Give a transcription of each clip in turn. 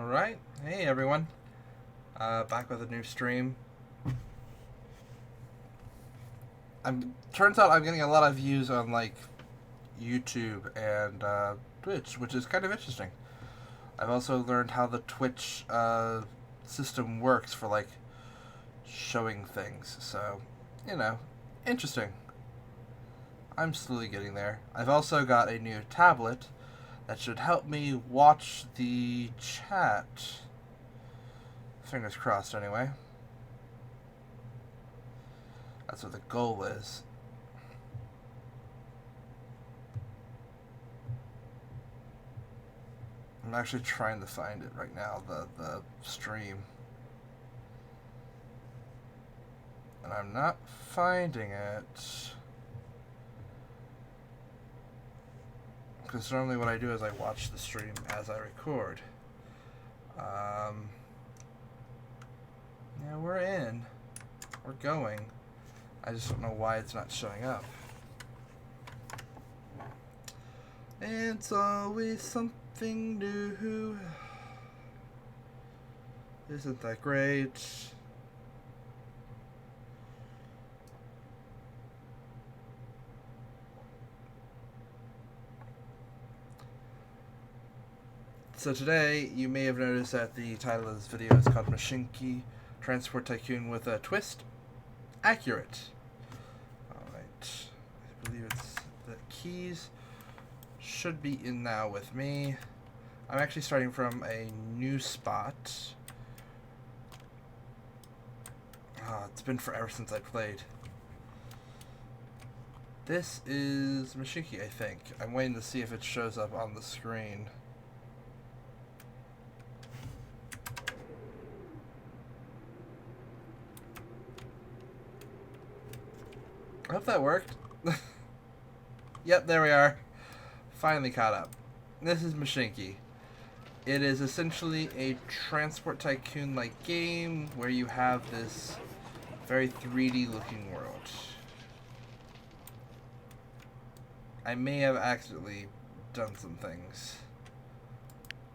Alright, hey everyone. Back with a new stream. Turns out I'm getting a lot of views on like YouTube and Twitch, which is kind of interesting. I've also learned how the Twitch system works for like showing things, so interesting. I'm slowly getting there. I've also got a new tablet that should help me watch the chat. Fingers crossed, anyway. That's what the goal is. I'm actually trying to find it right now, the stream. And I'm not finding it. Because normally what I do is I watch the stream as I record. Yeah, we're in. We're going. I just don't know why it's not showing up. It's always something new. Isn't that great? So today, you may have noticed that the title of this video is called Mashinky, Transport Tycoon with a Twist. Accurate. Alright. I believe it's the keys should be in now with me. I'm actually starting from a new spot. It's been forever since I played. This is Mashinky, I think. I'm waiting to see if it shows up on the screen. I hope that worked. Yep, there we are. Finally caught up. This is Mashinky. It is essentially a Transport Tycoon-like game where you have this very 3D looking world. I may have accidentally done some things.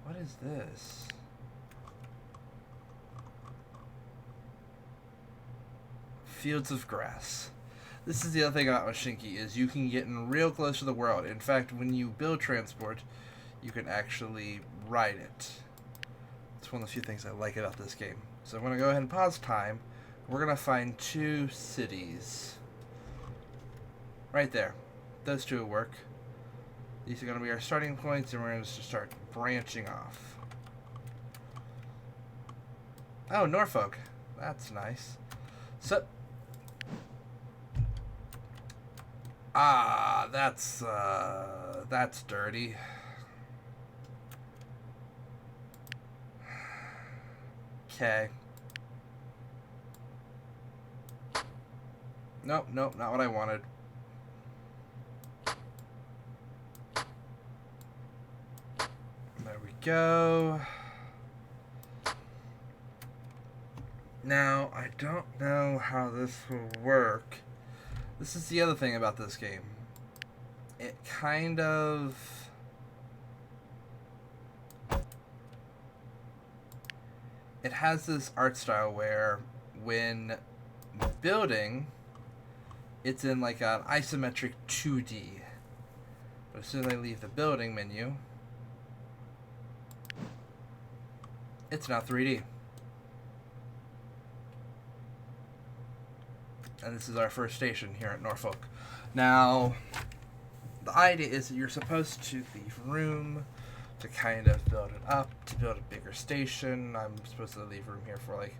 What is this? Fields of grass. This is the other thing about Mashinky, is you can get in real close to the world. In fact, when you build transport, you can actually ride it. It's one of the few things I like about this game. So I'm going to go ahead and pause time. We're going to find 2 cities. Right there. Those 2 will work. These are going to be our starting points, and we're going to just start branching off. Oh, Norfolk. That's nice. So... that's dirty. Okay. Nope, not what I wanted. There we go. Now, I don't know how this will work. This is the other thing about this game. It kind of... It has this art style where when building, it's in like an isometric 2D. But as soon as I leave the building menu, it's now 3D. And this is our first station here at Norfolk. Now, the idea is that you're supposed to leave room to kind of build it up, to build a bigger station. I'm supposed to leave room here for like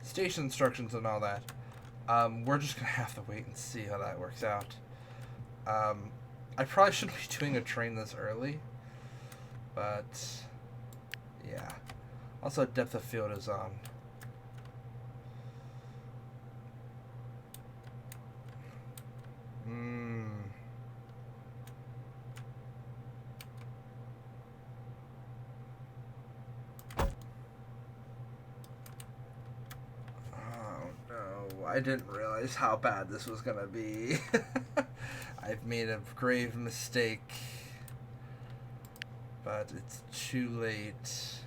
station instructions and all that. We're just going to have to wait and see how that works out. I probably shouldn't be doing a train this early, but yeah. Also, depth of field is on. I didn't realize how bad this was gonna be. I've made a grave mistake. But it's too late.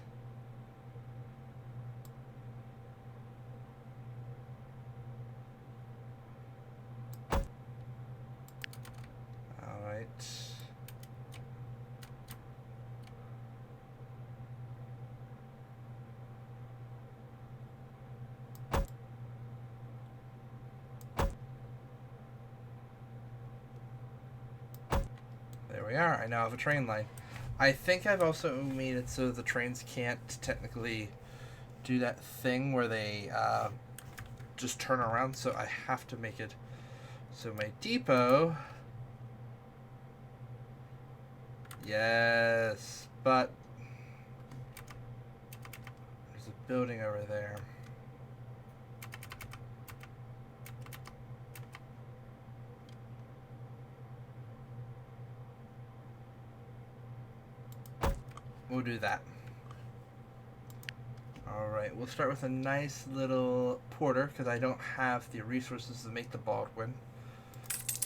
we are. I now have a train line. I think I've also made it so the trains can't technically do that thing where they just turn around, so I have to make it so my depot... Yes, but there's a building over there. We'll do that. Alright, we'll start with a nice little porter, because I don't have the resources to make the Baldwin.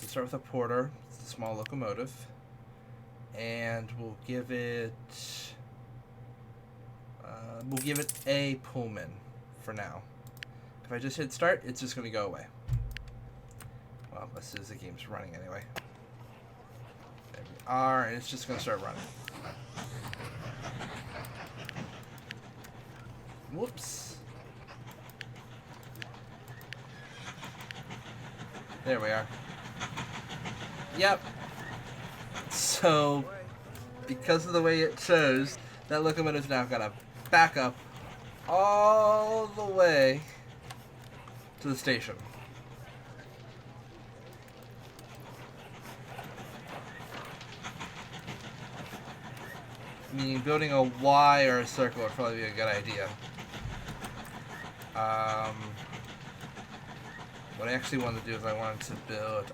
We'll start with a porter. It's a small locomotive. And we'll give it a Pullman for now. If I just hit start, it's just going to go away. Well, as soon as the game's running anyway. There we are, and it's just going to start running. Whoops. There we are. Yep. So, because of the way it shows, that locomotive's now got to back up all the way to the station. Meaning building a Y or a circle would probably be a good idea. What I actually wanted to do is I wanted to build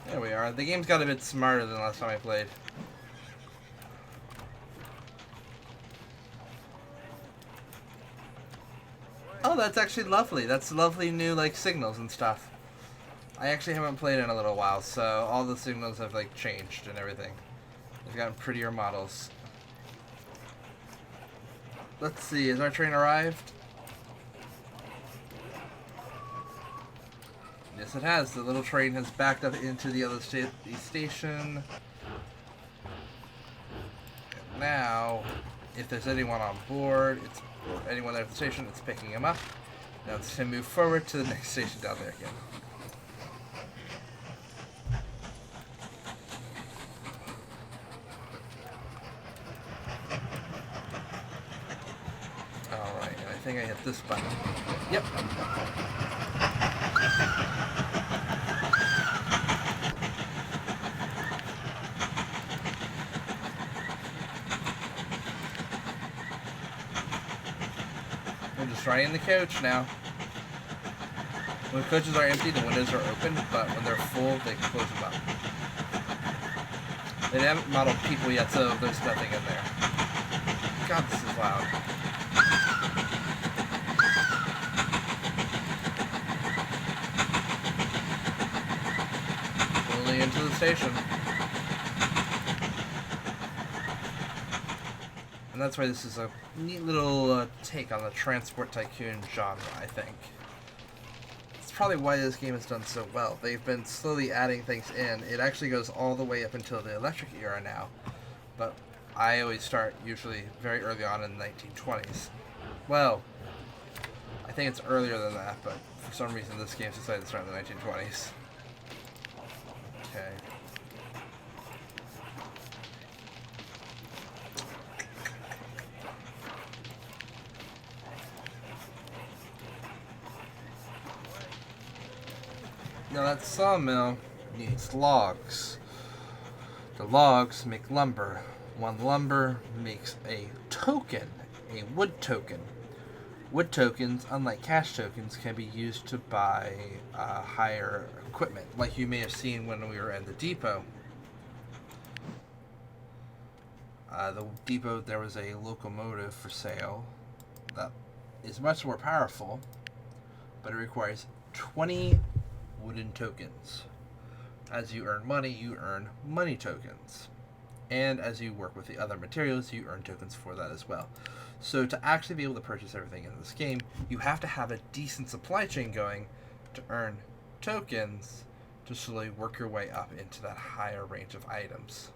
there we are. The game's got a bit smarter than last time I played. Oh, that's actually lovely. That's lovely new, like, signals and stuff. I actually haven't played in a little while, so all the signals have, like, changed and everything. They've gotten prettier models. Let's see, has our train arrived? Yes, it has. The little train has backed up into the other station. And now, if there's anyone on board, anyone there at the station, it's picking him up. Now it's going to move forward to the next station down there again. Alright, and I think I hit this button. Yep. We're just right in the coach now. When the coaches are empty, the windows are open, but when they're full, they can close them up. They haven't modeled people yet, so there's nothing in there. God, this is loud. Fully into the station. And that's why this is a neat little take on the Transport Tycoon genre, I think. It's probably why this game has done so well. They've been slowly adding things in. It actually goes all the way up until the electric era now. But I always start usually very early on in the 1920s. Well, I think it's earlier than that, but for some reason this game decided to start in the 1920s. Okay. Now that sawmill needs logs. The logs make lumber. One lumber makes a token, a wood token. Wood tokens, unlike cash tokens, can be used to buy higher equipment, like you may have seen when we were at the depot. The depot, there was a locomotive for sale that is much more powerful, but it requires 20 wooden tokens. As you earn money tokens. And as you work with the other materials, you earn tokens for that as well. So to actually be able to purchase everything in this game, you have to have a decent supply chain going to earn tokens to slowly work your way up into that higher range of items.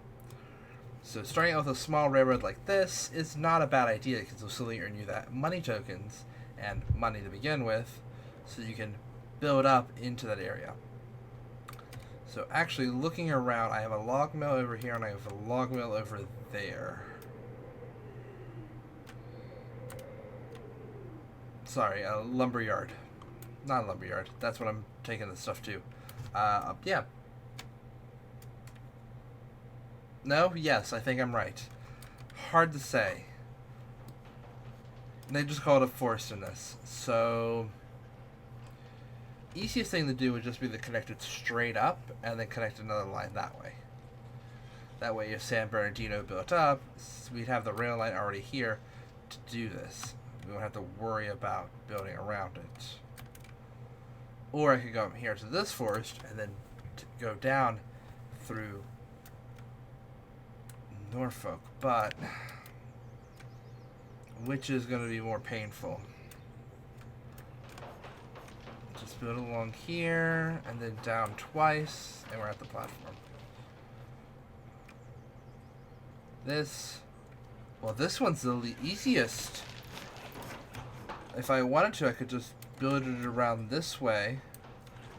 So starting out with a small railroad like this is not a bad idea because it'll slowly earn you that money tokens and money to begin with, so you can build up into that area. So actually looking around, I have a log mill over here and I have a log mill over there. Sorry, a lumberyard. Not a lumberyard. That's what I'm taking this stuff to. Yeah. No? Yes, I think I'm right. Hard to say. They just call it a forest in this. So, easiest thing to do would just be to connect it straight up and then connect another line that way. That way if San Bernardino built up, we'd have the rail line already here to do this. We won't have to worry about building around it. Or I could go up here to this forest and then go down through Norfolk, but which is going to be more painful? Just build along here and then down twice and we're at the platform. This one's the easiest. If I wanted to, I could just build it around this way,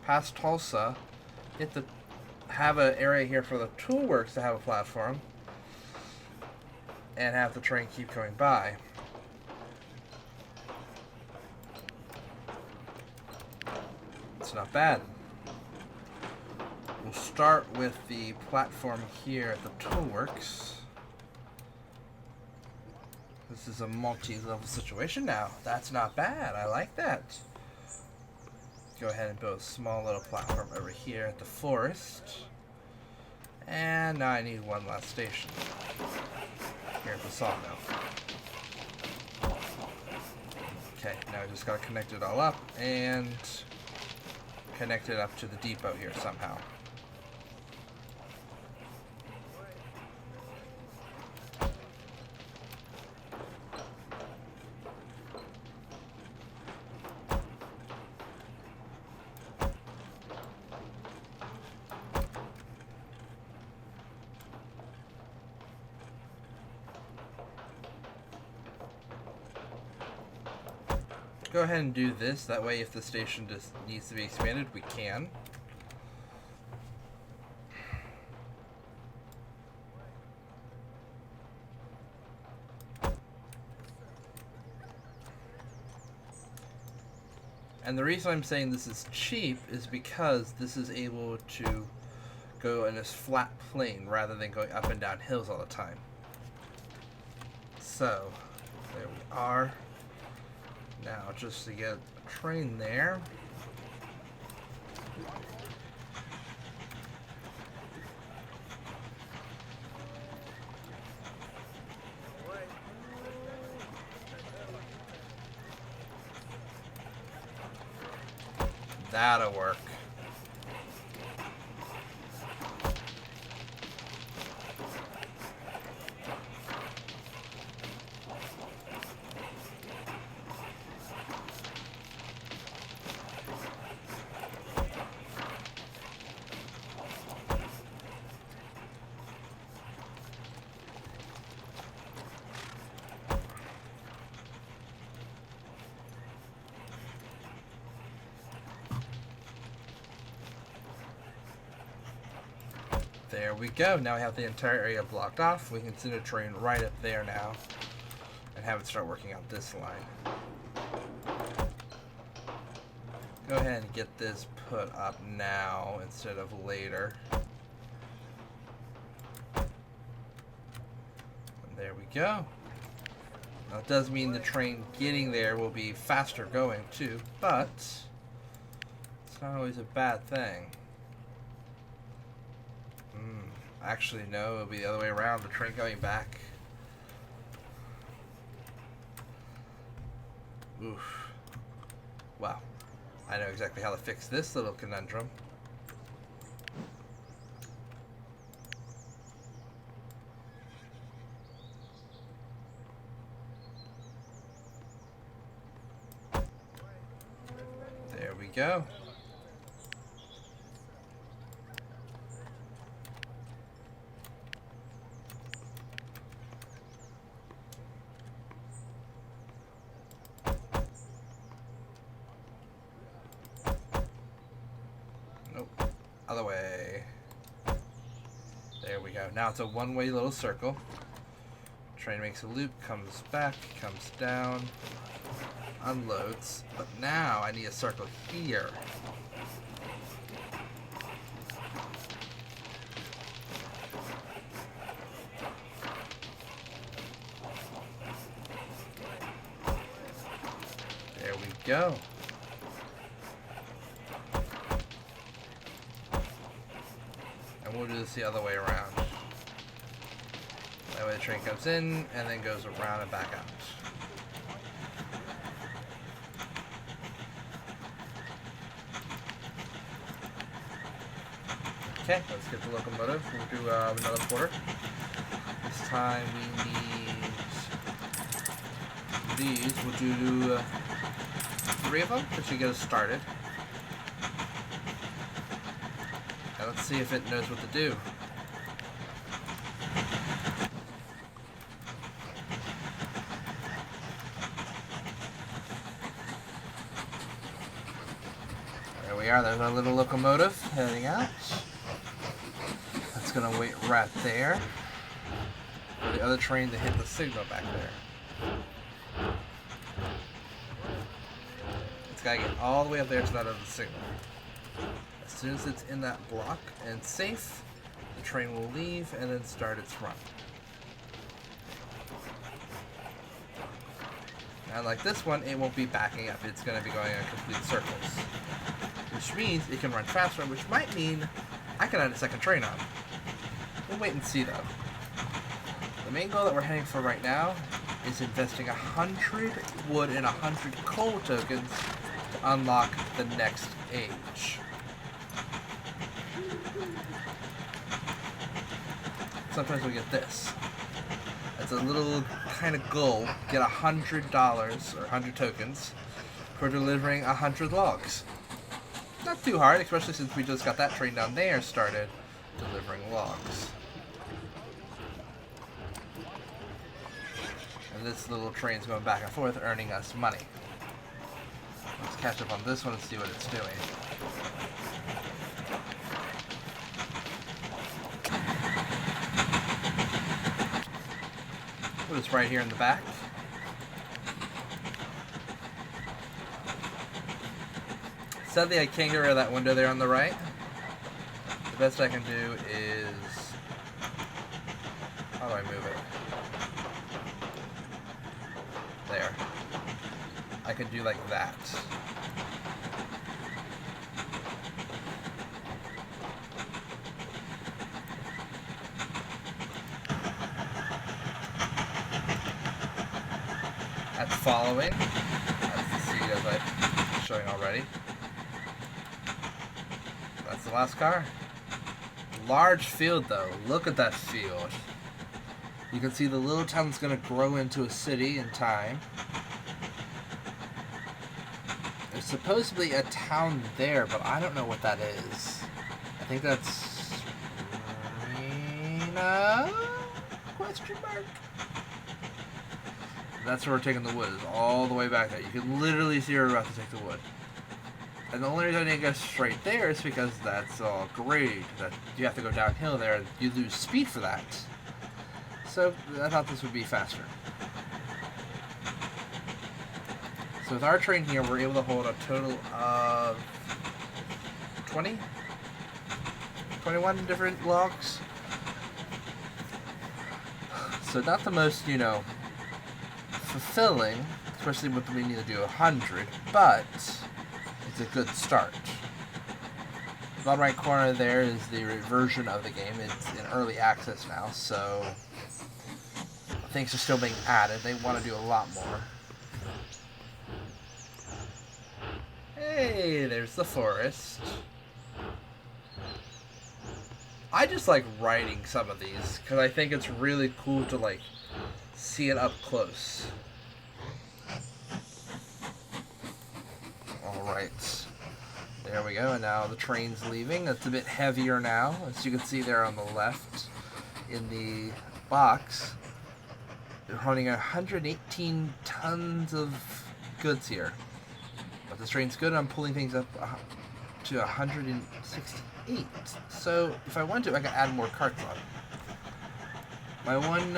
past Tulsa, have an area here for the toolworks to have a platform, and have the train keep going by. It's not bad. We'll start with the platform here at the toolworks. This is a multi-level situation now. That's not bad. I like that. Go ahead and build a small little platform over here at the forest. And now I need one last station. Here at the sawmill. Okay, now I just gotta connect it all up and connect it up to the depot here somehow. Go ahead and do this. That way, if the station just needs to be expanded, we can. And the reason I'm saying this is cheap is because this is able to go in this flat plane rather than going up and down hills all the time. So, there we are. Now, just to get a train there. That'll work. There we go. Now we have the entire area blocked off. We can send a train right up there now and have it start working out this line. Go ahead and get this put up now instead of later. And there we go. Now it does mean the train getting there will be faster going too, but it's not always a bad thing. Actually, no, it'll be the other way around. The train going back. Oof. Wow. I know exactly how to fix this little conundrum. go. Nope. Other way. There we go. Now it's a one-way little circle. Train makes a loop, comes back, comes down, unloads. But now I need a circle here. There we go. And we'll do this the other way around. That way the train comes in and then goes around and back out. Okay, let's get the locomotive. We'll do another quarter. This time we need these. We'll do 3 of them to get us started. And let's see if it knows what to do. There we are. There's our little locomotive heading out. That's going to wait right there for the other train to hit the signal back there. It's got to get all the way up there to that other signal. As soon as it's in that block and safe, the train will leave and then start its run. Now like this one, it won't be backing up. It's going to be going in complete circles. Which means it can run faster, which might mean I can add a second train on. We'll wait and see though. The main goal that we're heading for right now is investing 100 wood and 100 coal tokens to unlock the next age. Sometimes we get this. It's a little kind of goal. Get $100 or 100 tokens for delivering 100 logs. Not too hard, especially since we just got that train down there started delivering logs. And this little train's going back and forth, earning us money. Let's catch up on this one and see what it's doing. Put this right here in the back. Sadly, I can't get rid of that window there on the right. The best I can do is... How do I move it? There. I can do like that. That's following. That's the seat as I'm showing already. That's the last car. Large field though. Look at that field. You can see the little town's going to grow into a city in time. There's supposedly a town there, but I don't know what that is. I think that's... Marina? Question mark? That's where we're taking the wood, is all the way back there. You can literally see we're about to take the wood. And the only reason I didn't go straight there is because that's all grade. That you have to go downhill there and you lose speed for that. So I thought this would be faster. So with our train here, we're able to hold a total of 21 different logs. So not the most, you know, fulfilling, especially when we need to do 100, but it's a good start. The bottom right corner there is the version of the game. It's in early access now, so things are still being added. They want to do a lot more. Hey, there's the forest. I just like riding some of these because I think it's really cool to like see it up close. Alright. There we go, and now the train's leaving. It's a bit heavier now, as you can see there on the left in the box. They're holding 118 tons of goods here. But this train's good, I'm pulling things up to 168. So if I want to, I can add more carts on. My one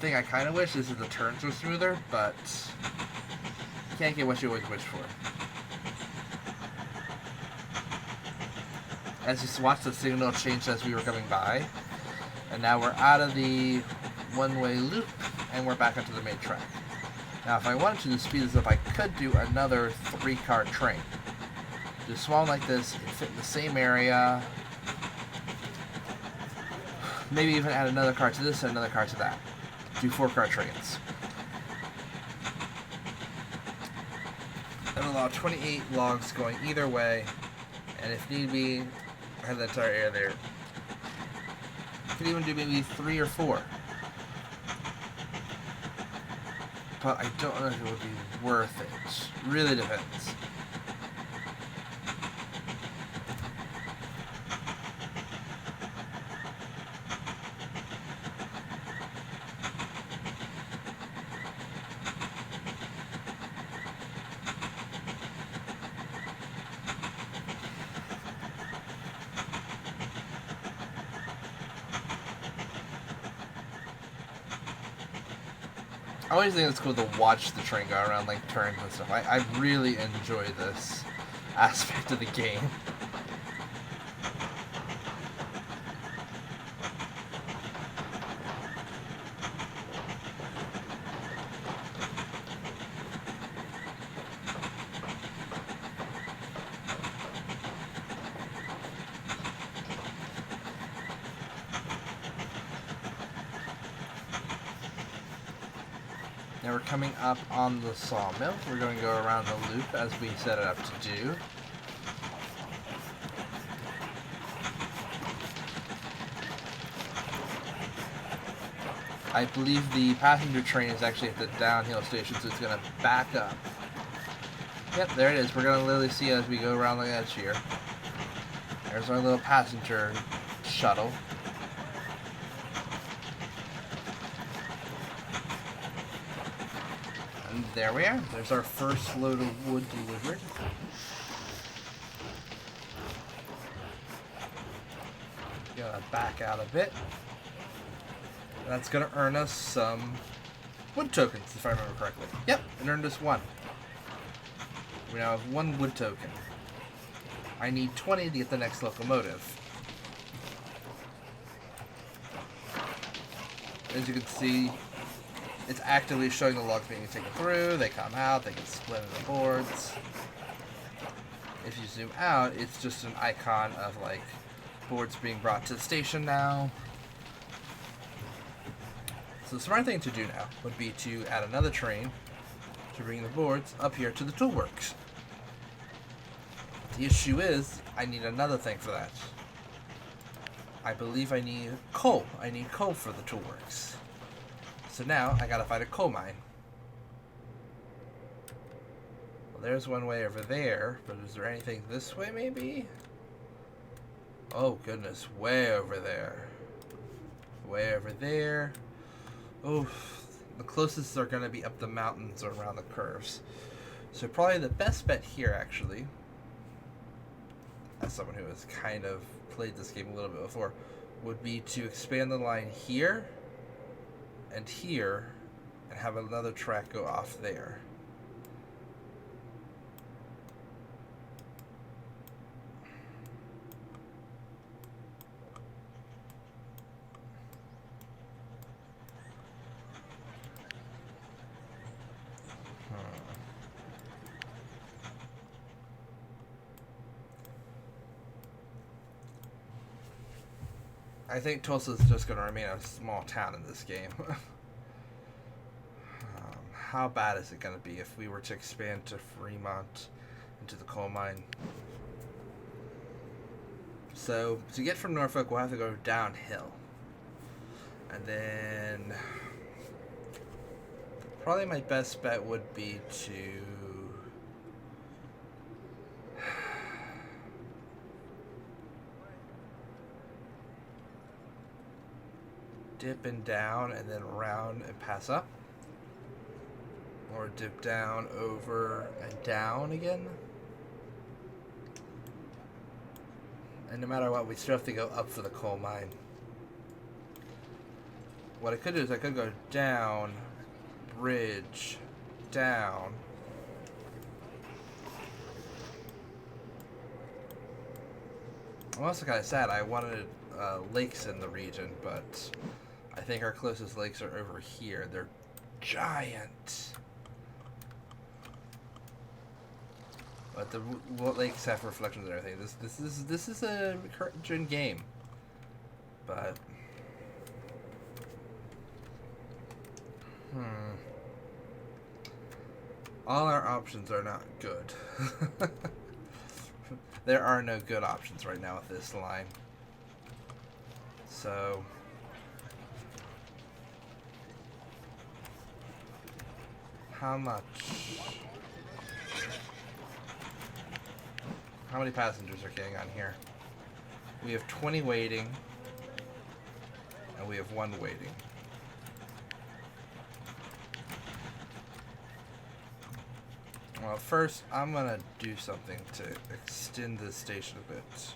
thing I kind of wish is that the turns were smoother, but you can't get what you always wish for. As you watch, the signal changed as we were coming by, and now we're out of the one-way loop and we're back onto the main track. Now if I wanted to speed this up, I could do another 3-car train. Just small like this, it fit in the same area. Maybe even add another car to this and another car to that. Do 4-car trains. And allow 28 logs going either way, and if need be, I have the entire area there. Could even do maybe 3 or 4. But I don't know if it would be worth it. Really depends. I always think it's cool to watch the train go around like turns and stuff. I really enjoy this aspect of the game. Now we're coming up on the sawmill. We're going to go around the loop as we set it up to do. I believe the passenger train is actually at the downhill station, so it's going to back up. Yep, there it is. We're going to literally see as we go around the edge here. There's our little passenger shuttle. And there we are. There's our first load of wood delivered. Gotta back out a bit. That's gonna earn us some wood tokens, if I remember correctly. Yep, it earned us 1. We now have 1 wood token. I need 20 to get the next locomotive. As you can see, it's actively showing the logs being taken through. They come out, they get split into boards. If you zoom out, it's just an icon of like boards being brought to the station now. So the smart thing to do now would be to add another train to bring the boards up here to the toolworks. The issue is, I need another thing for that. I believe I need coal. I need coal for the toolworks. So now, I gotta find a coal mine. Well, there's one way over there, but is there anything this way, maybe? Oh, goodness, way over there. Way over there. Oh, the closest are gonna be up the mountains or around the curves. So probably the best bet here, actually, as someone who has kind of played this game a little bit before, would be to expand the line here and here and have another track go off there. I think Tulsa's just going to remain a small town in this game. How bad is it going to be if we were to expand to Fremont into the coal mine? So, to get from Norfolk, we'll have to go downhill. And then probably my best bet would be to dip and down and then around and pass up. Or dip down, over, and down again. And no matter what, we still have to go up for the coal mine. What I could do is I could go down, bridge, down. I'm also kind of sad. I wanted lakes in the region, but I think our closest lakes are over here. They're giant. But the lakes have reflections and everything. This is a current game, but all our options are not good. There are no good options right now with this line. So how much? How many passengers are getting on here? We have 20 waiting, and we have 1 waiting. Well, first, I'm gonna do something to extend this station a bit.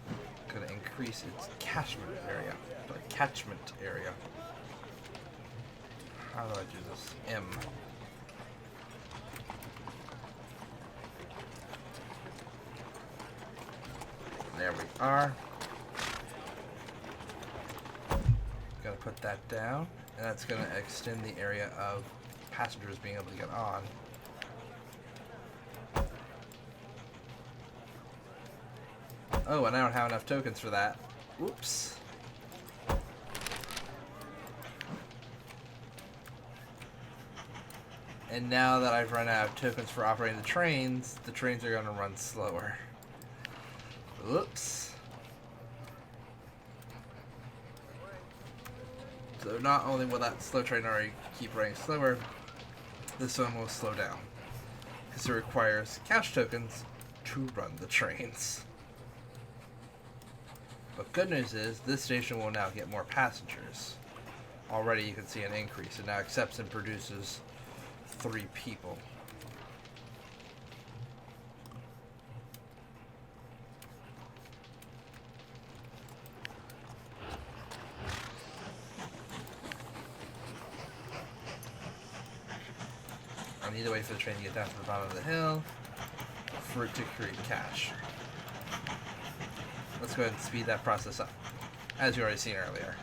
I'm gonna increase its catchment area. How do I do this? M. There we are. Gotta put that down, and that's gonna extend the area of passengers being able to get on. Oh, and I don't have enough tokens for that. Whoops. And now that I've run out of tokens for operating the trains are going to run slower. Whoops. So not only will that slow train already keep running slower, this one will slow down. Because it requires cash tokens to run the trains. But good news is, this station will now get more passengers. Already you can see an increase. It now accepts and produces 3 people. I need to wait for the train to get down to the bottom of the hill for it to create cash. Let's go ahead and speed that process up, as you already seen earlier.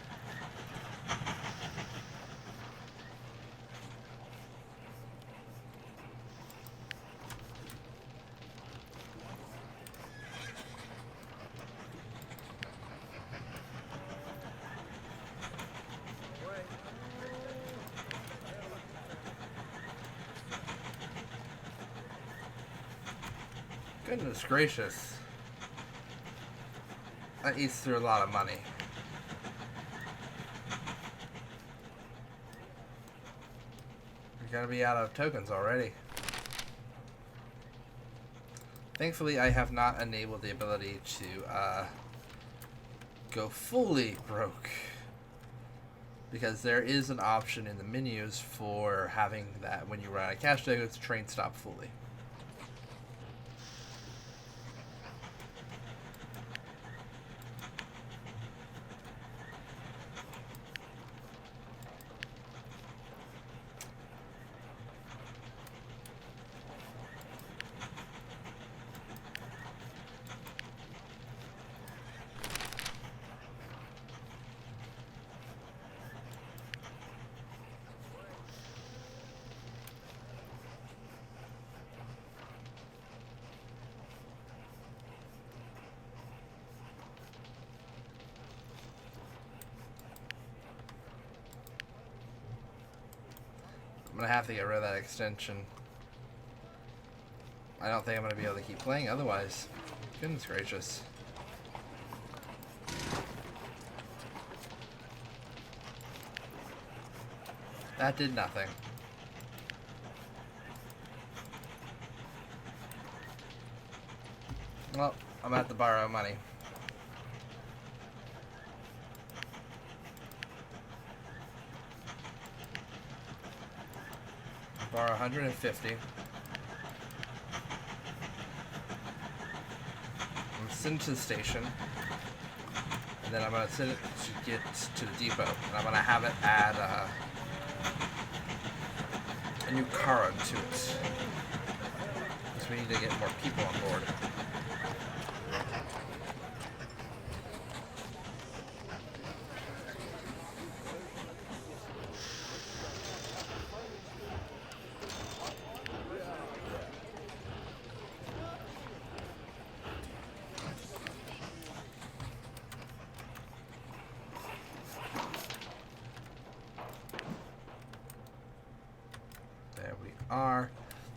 Goodness gracious. That eats through a lot of money. We're gonna be out of tokens already. Thankfully, I have not enabled the ability to go fully broke, because there is an option in the menus for having that when you run out of cash tokens, train stop fully. I'm gonna have to get rid of that extension. I don't think I'm gonna be able to keep playing otherwise. Goodness gracious. That did nothing. Well, I'm gonna have to borrow money. borrow 150. I'm gonna send it to the station, and then I'm gonna send it to get to the depot, and I'm gonna have it add a new car onto it, because we need to get more people on board.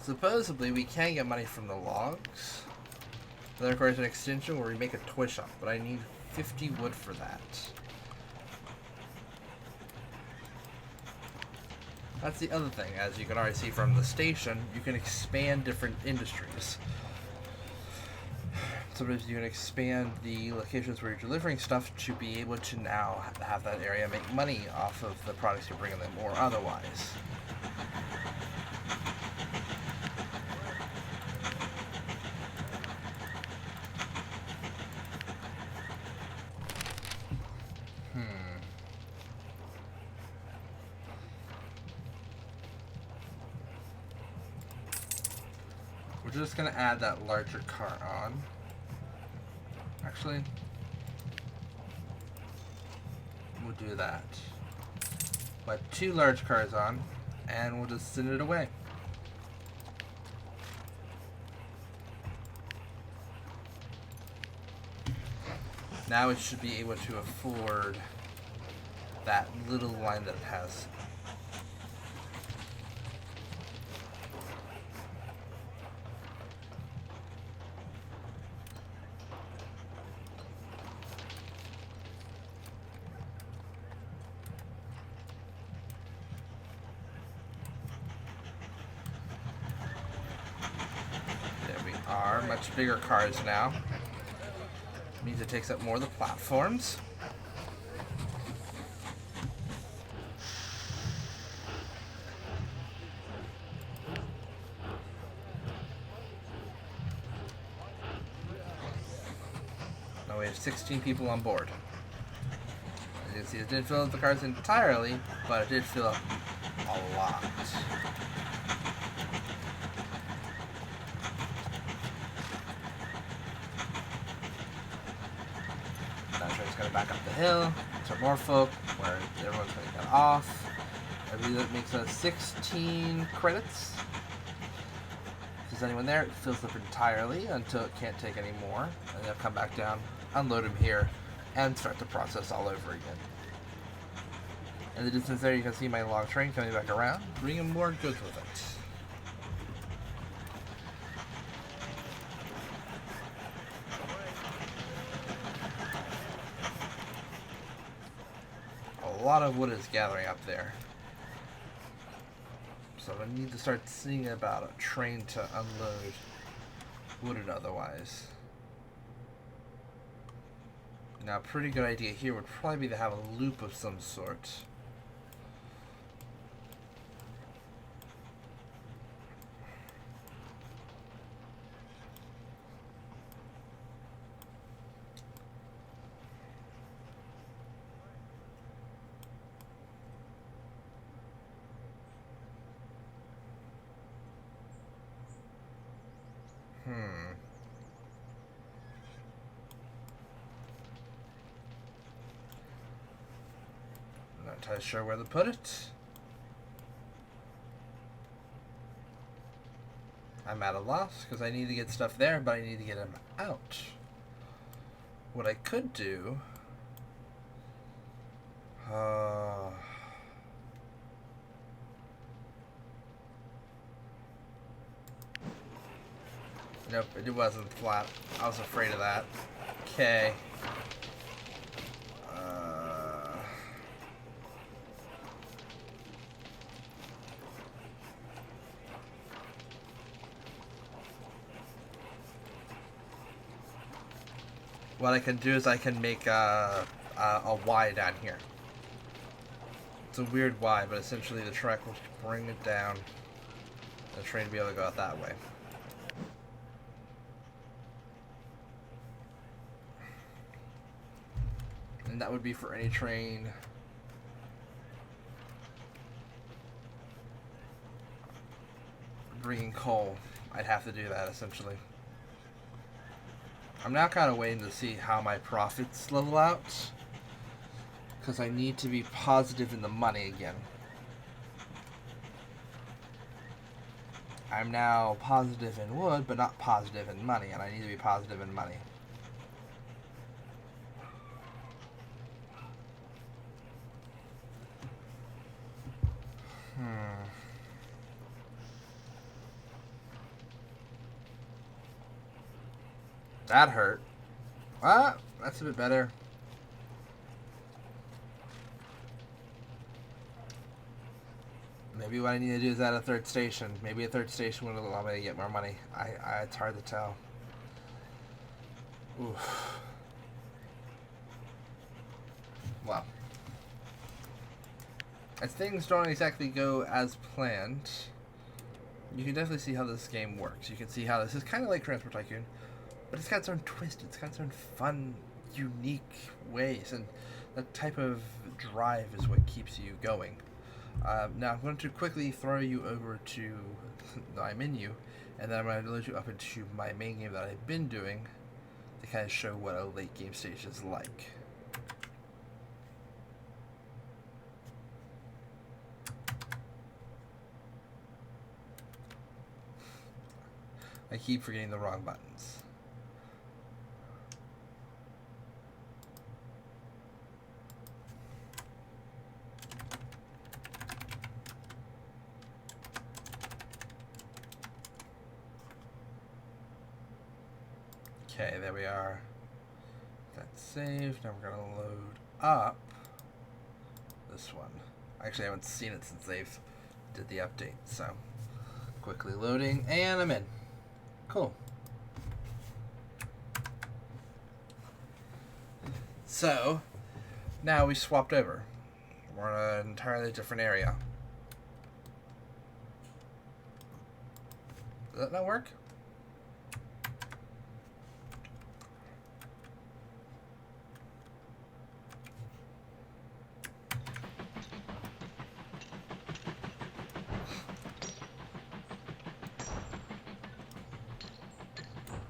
Supposedly, we can get money from the logs. That requires an extension where we make a toy shop, but I need 50 wood for that. That's the other thing. As you can already see from the station, you can expand different industries. Sometimes you can expand the locations where you're delivering stuff to be able to now have that area make money off of the products you're bringing them, or otherwise. We're just going to add that larger car on. Actually, we'll do that. Put 2 large cars on, and we'll just send it away. Now it should be able to afford that little line that it has. Much bigger cars now. Means it takes up more of the platforms. Now we have 16 people on board. As you can see, it didn't fill up the cars entirely, but it did fill up a lot. Back up the hill to Norfolk, where everyone's going to get off. I believe that makes us 16 credits. If there's anyone there, it fills up entirely until it can't take any more. And they'll come back down, unload them here, and start the process all over again. In the distance there, you can see my long train coming back around, bringing more goods with it. A lot of wood is gathering up there. So I need to start seeing about a train to unload wood and otherwise. Now a pretty good idea here would probably be to have a loop of some sort. Not entirely sure where to put it. I'm at a loss because I need to get stuff there, but I need to get them out. What I could do... Nope, it wasn't flat. I was afraid of that. Okay. What I can do is I can make a Y down here. It's a weird Y, but essentially the track will bring it down the train to be able to go out that way. And that would be for any train bringing coal. I'd have to do that, essentially. I'm now kind of waiting to see how my profits level out, because I need to be positive in the money again. I'm now positive in wood, but not positive in money, and I need to be positive in money. That hurt. Ah, that's a bit better. Maybe what I need to do is add a third station. Maybe a third station would allow me to get more money. It's hard to tell. Oof. Well, as things don't exactly go as planned, you can definitely see how this game works. You can see how this is kind of like Transport Tycoon, but it's got its own twist. It's got its own fun, unique ways, and that type of drive is what keeps you going. Now I'm going to quickly throw you over to my menu, and then I'm going to load you up into my main game that I've been doing to kind of show what a late game stage is like. I keep forgetting the wrong buttons. Okay, there we are. That's saved. Now we're going to load up this one. Actually, I haven't seen it since they've did the update, so quickly loading, and I'm in. Cool. So, now we swapped over. We're in an entirely different area. Does that not work?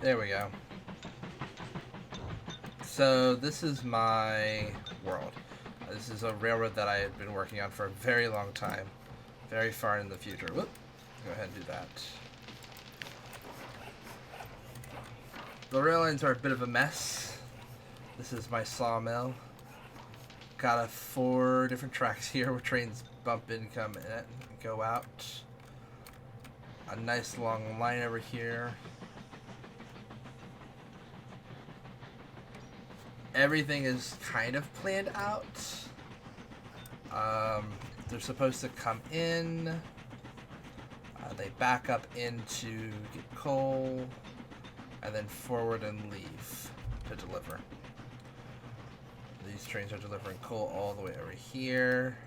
There we go. So this is my world. This is a railroad that I have been working on for a very long time. Very far in the future. Whoop. Go ahead and do that. The rail lines are a bit of a mess. This is my sawmill. Got 4 different tracks here where trains bump in, come in, and go out. A nice long line over here. Everything is kind of planned out. They're supposed to come in. They back up in to get coal, and then forward and leave to deliver. These trains are delivering coal all the way over here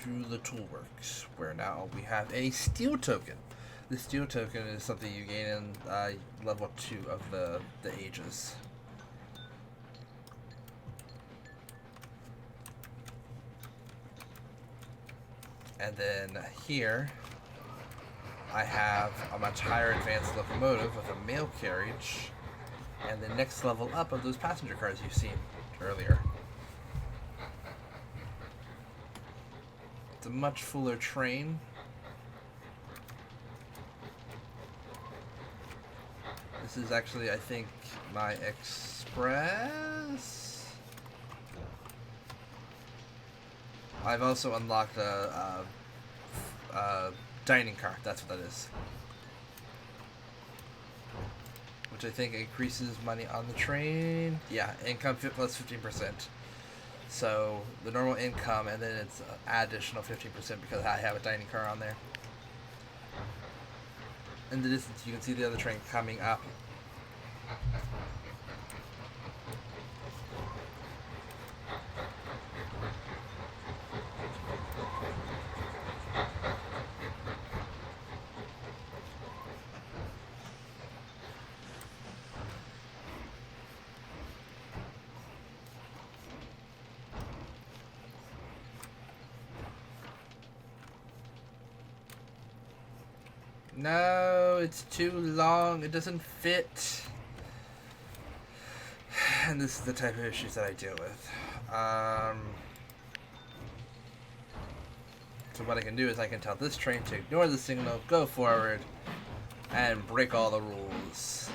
to the toolworks, where now we have a steel token. The steel token is something you gain in level 2 of the ages. And then here, I have a much higher advanced locomotive with a mail carriage, and the next level up of those passenger cars you've seen earlier. It's a much fuller train. This is actually, I think, my express. I've also unlocked a dining car. That's what that is. Which I think increases money on the train. Yeah, income plus 15%. So the normal income, and then it's additional 15% because I have a dining car on there. In the distance, you can see the other train coming up. No, it's too long. It doesn't fit. And this is the type of issues that I deal with. So what I can do is I can tell this train to ignore the signal, go forward, and break all the rules.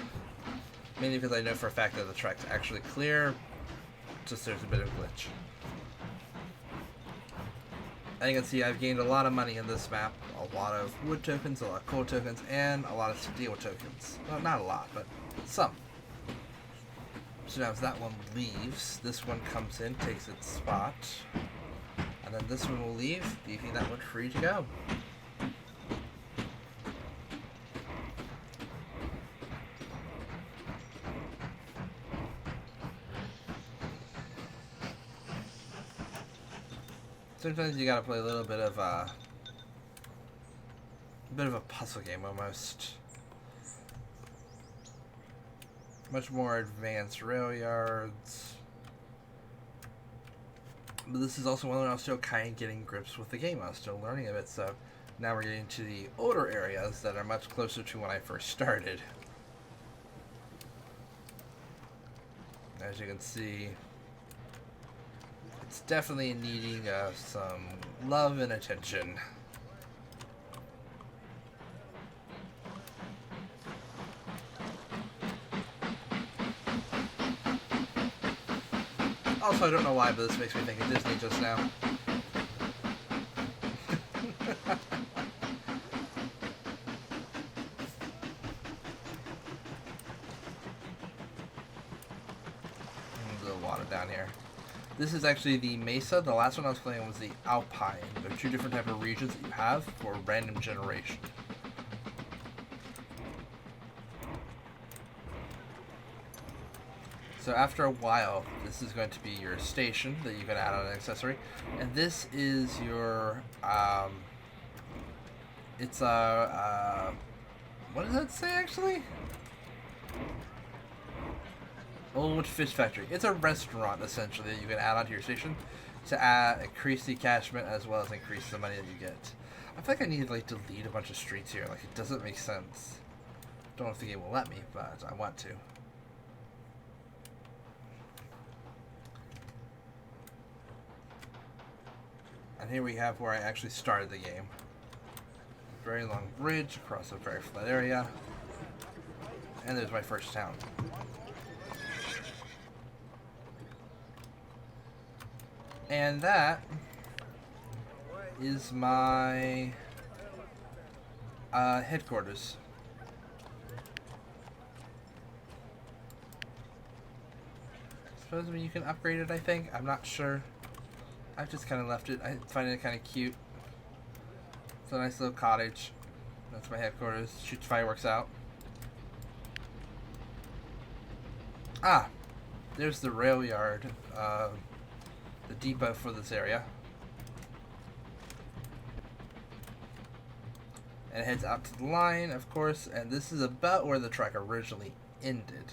Mainly because I know for a fact that the track's actually clear, just there's a bit of a glitch. As you can see, I've gained a lot of money in this map. A lot of wood tokens, a lot of coal tokens, and a lot of steel tokens. Well, not a lot, but some. So now as that one leaves, this one comes in, takes its spot. And then this one will leave, leaving that one free to go. Sometimes you gotta play a little bit of a puzzle game almost. Much more advanced rail yards. But this is also when I was still kind of getting grips with the game. I was still learning a bit, so now we're getting to the older areas that are much closer to when I first started. As you can see, it's definitely needing some love and attention. Also, I don't know why, but this makes me think of Disney just now. A little water down here. This is actually the Mesa. The last one I was playing was the Alpine. There are two different type of regions that you have for random generation. So after a while, this is going to be your station that you can add on an accessory, and this is your it's a what does that say actually? Old Fish Factory. It's a restaurant essentially that you can add onto your station to increase the cashment as well as increase the money that you get. I feel like I need to like delete a bunch of streets here. Like it doesn't make sense. Don't know if the game will let me, but I want to. And here we have where I actually started the game. Very long bridge across a very flat area. And there's my first town. And that is my headquarters. Suppose you can upgrade it, I think. I'm not sure. I've just kind of left it. I find it kind of cute. It's a nice little cottage. That's my headquarters. Shoots fireworks out. Ah! There's the rail yard. The depot for this area. And it heads out to the line, of course. And this is about where the track originally ended.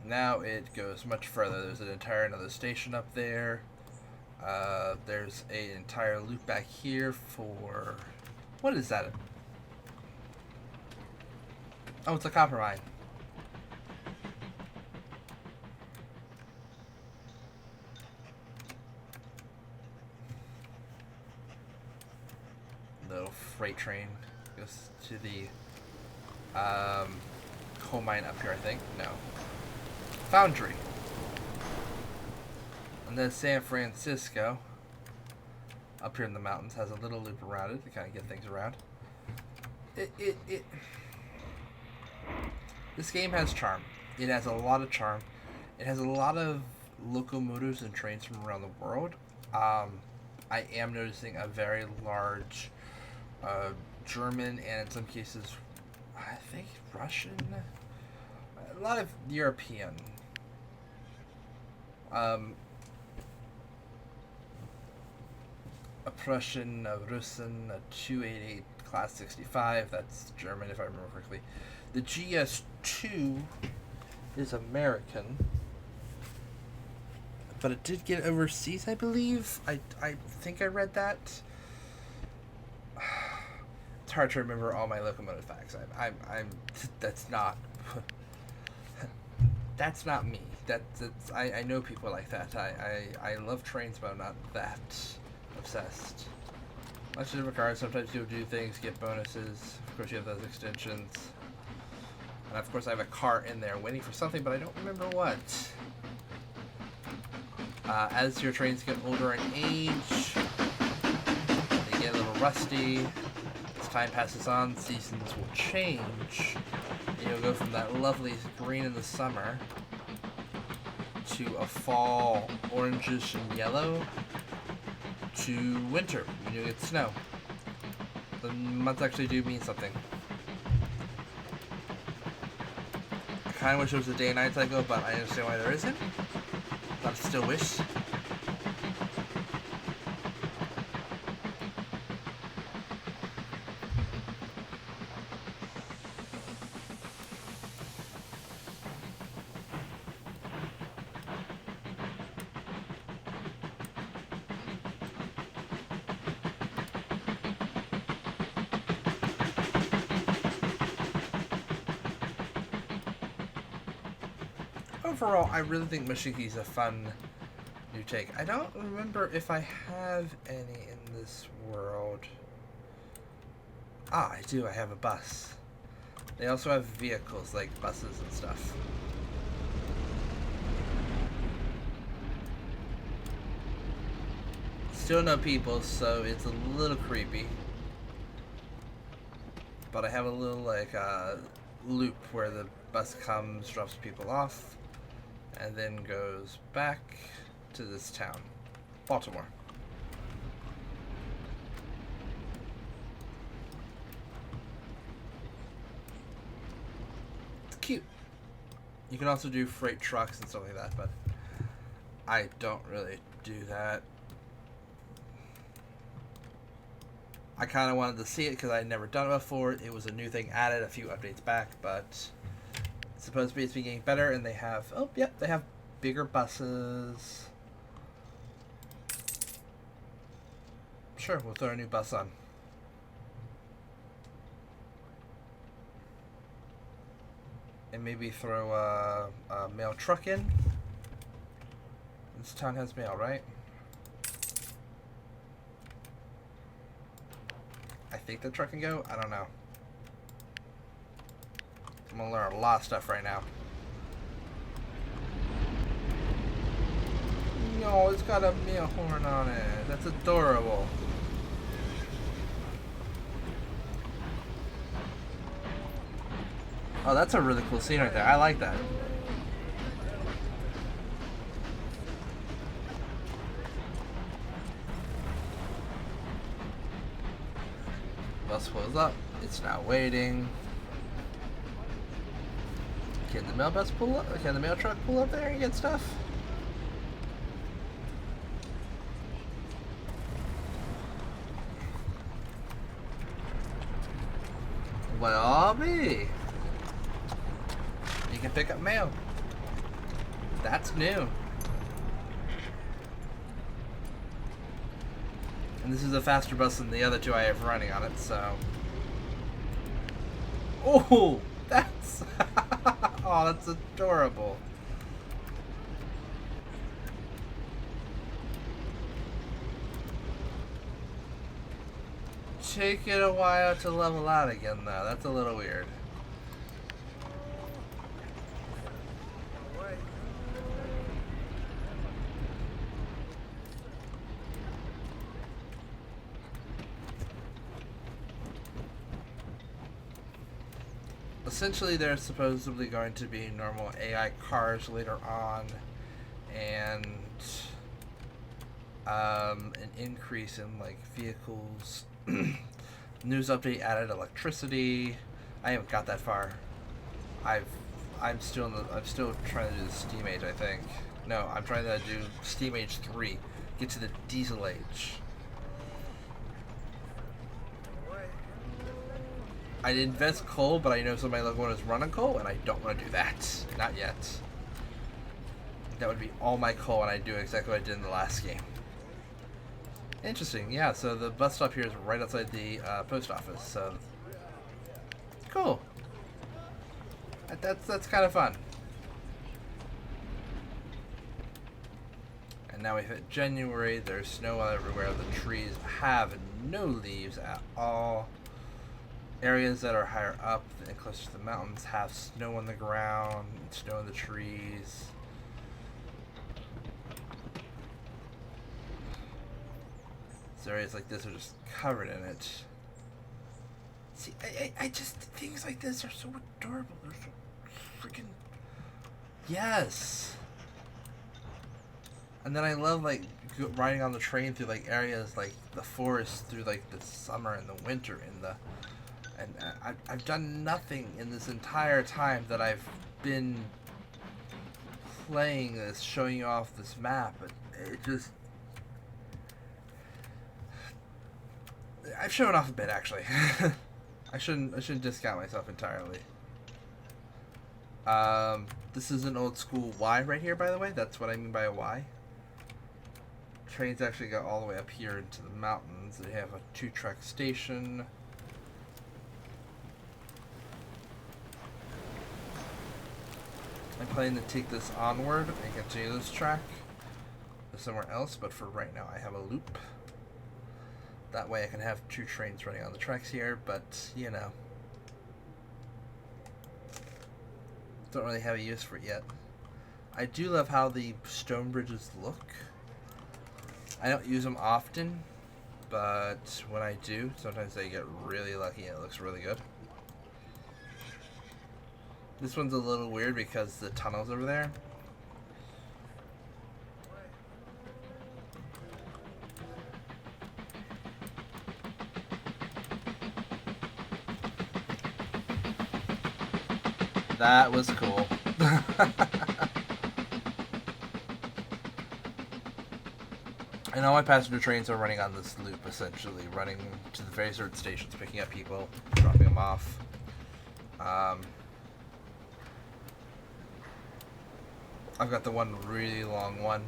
Now it goes much further. There's an entire another station up there. There's an entire loop back here for... What is that? Oh, it's a copper mine. Little freight train goes to the coal mine up here, I think. No. Foundry. And then San Francisco, up here in the mountains, has a little loop around it to kind of get things around. This game has charm. It has a lot of charm. It has a lot of locomotives and trains from around the world. I am noticing a very large German and in some cases, I think Russian, a lot of European. A Prussian, a Russian, a 288 Class 65, that's German if I remember correctly. The GS2 is American, but it did get overseas, I believe. I think I read that. It's hard to remember all my locomotive facts. That's not, that's not me. I know people like that. I love trains, but I'm not that obsessed. Much in regards, sometimes you'll do things, get bonuses. Of course, you have those extensions. And of course, I have a cart in there waiting for something, but I don't remember what. As your trains get older in age, they get a little rusty. As time passes on, seasons will change. And you'll go from that lovely green in the summer to a fall orangish and yellow to winter when you get snow. The months actually do mean something. I kind of wish there was a day and night cycle, but I understand why there isn't. But I still wish. Overall, I really think Mashinky's a fun new take. I don't remember if I have any in this world. Ah, I do. I have a bus. They also have vehicles like buses and stuff. Still no people, so it's a little creepy. But I have a little like loop where the bus comes, drops people off, and then goes back to this town, Baltimore. It's cute. You can also do freight trucks and stuff like that, but I don't really do that. I kind of wanted to see it because I had never done it before. It was a new thing added a few updates back, but supposedly it's been getting better, and they have, oh, yep, they have bigger buses. Sure, we'll throw a new bus on. And maybe throw a mail truck in. This town has mail, right? I think the truck can go? I don't know. I'm gonna learn a lot of stuff right now. No, it's got a mail horn on it. That's adorable. Oh, that's a really cool scene right there. I like that. Bus pulls up. It's now waiting. Can the mail bus pull up? Can the mail truck pull up there and get stuff? Well, I'll be. You can pick up mail. That's new. And this is a faster bus than the other two I have running on it, so. Oh, that's. Oh, that's adorable. Take it a while to level out again, though. That's a little weird. Essentially, there's supposedly going to be normal AI cars later on, and an increase in like vehicles. News update added electricity. I haven't got that far. I'm still trying to do the steam age. I think. No, I'm trying to do steam age 3. Get to the diesel age. I'd invest coal, but I know somebody locomotive is running coal, and I don't want to do that. Not yet. That would be all my coal, and I'd do exactly what I did in the last game. Interesting. Yeah. So the bus stop here is right outside the post office. So cool. That's kind of fun. And now we hit January. There's snow everywhere. The trees have no leaves at all. Areas that are higher up and closer to the mountains have snow on the ground, and snow in the trees. So areas like this are just covered in it. See, I just, things like this are so adorable. They're so freaking, yes. And then I love like riding on the train through like areas like the forest through like the summer and the winter and the, and I've done nothing in this entire time that I've been playing this, showing you off this map. It just, I've shown off a bit actually. I shouldn't discount myself entirely. This is an old school Y right here, by the way. That's what I mean by a Y. Trains actually go all the way up here into the mountains. They have a 2-track station. I'm planning to take this onward and continue this track to somewhere else, but for right now I have a loop. That way I can have 2 trains running on the tracks here, but, you know, don't really have a use for it yet. I do love how the stone bridges look. I don't use them often, but when I do, sometimes they get really lucky and it looks really good. This one's a little weird because the tunnel's over there. That was cool. And all my passenger trains are running on this loop, essentially, running to the very certain stations, picking up people, dropping them off. I've got the one really long one.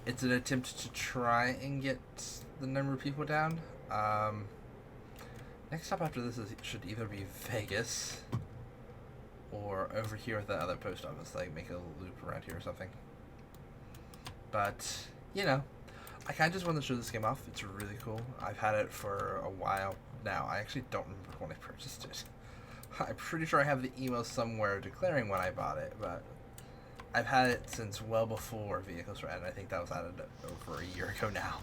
It's an attempt to try and get the number of people down. Next stop after this should either be Vegas or over here at the other post office, like make a loop around here or something. But, you know, I kind of just wanted to show this game off. It's really cool. I've had it for a while now. I actually don't remember when I purchased it. I'm pretty sure I have the email somewhere declaring when I bought it, but I've had it since well before vehicles were added. I think that was added over a year ago now.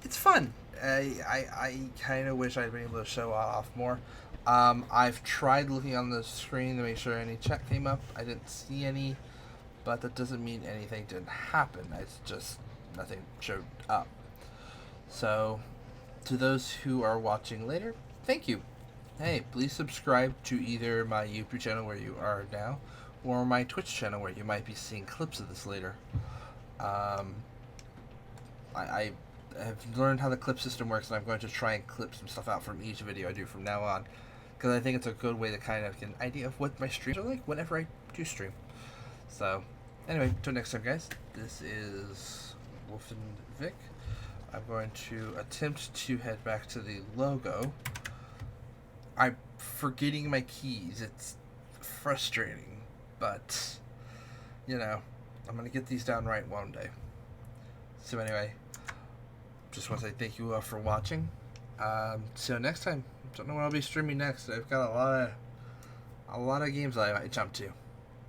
It's fun. I kind of wish I'd been able to show off more. I've tried looking on the screen to make sure any chat came up. I didn't see any, but that doesn't mean anything didn't happen. It's just nothing showed up. So, to those who are watching later, thank you. Hey, please subscribe to either my YouTube channel where you are now, or my Twitch channel where you might be seeing clips of this later. I have learned how the clip system works, and I'm going to try and clip some stuff out from each video I do from now on, because I think it's a good way to kind of get an idea of what my streams are like whenever I do stream. So, anyway, until next time, guys, this is Wolf and Vic. I'm going to attempt to head back to the logo. I'm forgetting my keys. It's frustrating, but, you know, I'm going to get these down right one day. So anyway, just want to say thank you all for watching. Till next time. Don't know what I'll be streaming next. I've got a lot of games I might jump to.